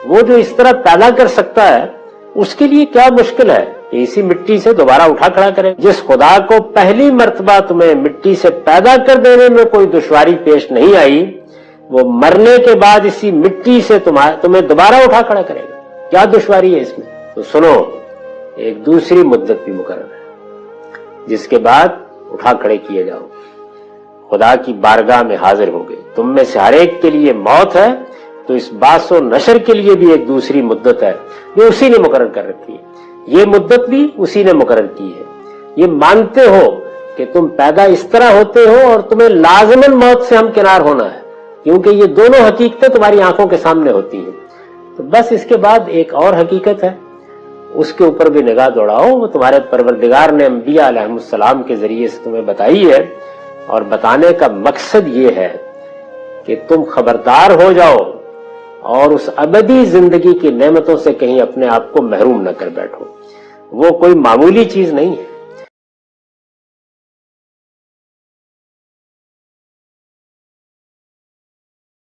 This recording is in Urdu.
وہ جو اس طرح پیدا کر سکتا ہے اس کے لیے کیا مشکل ہے کہ اسی مٹی سے دوبارہ اٹھا کھڑا کرے. جس خدا کو پہلی مرتبہ تمہیں مٹی سے پیدا کر دینے میں کوئی دشواری پیش نہیں آئی، وہ مرنے کے بعد اسی مٹی سے تمہیں دوبارہ اٹھا کھڑا کرے گا. کیا دشواری ہے اس میں؟ تو سنو، ایک دوسری مدت بھی مقرر ہے جس کے بعد اٹھا کھڑے کیے جاؤ، خدا کی بارگاہ میں حاضر ہو گئے. تم میں سے ہر ایک کے لیے موت ہے، تو اس باس و نشر کے لیے بھی ایک دوسری مدت ہے جو اسی نے مقرر کر رکھی ہے. یہ مدت بھی اسی نے مقرر کی ہے. یہ مانتے ہو کہ تم پیدا اس طرح ہوتے ہو اور تمہیں لازماً موت سے ہمکنار ہونا ہے، کیونکہ یہ دونوں حقیقتیں تمہاری آنکھوں کے سامنے ہوتی ہیں. تو بس اس کے بعد ایک اور حقیقت ہے، اس کے اوپر بھی نگاہ دوڑاؤ. وہ تمہارے پروردگار نے انبیاء علیہ السلام کے ذریعے سے تمہیں بتائی ہے، اور بتانے کا مقصد یہ ہے کہ تم خبردار ہو جاؤ اور اس ابدی زندگی کی نعمتوں سے کہیں اپنے آپ کو محروم نہ کر بیٹھو. وہ کوئی معمولی چیز نہیں ہے.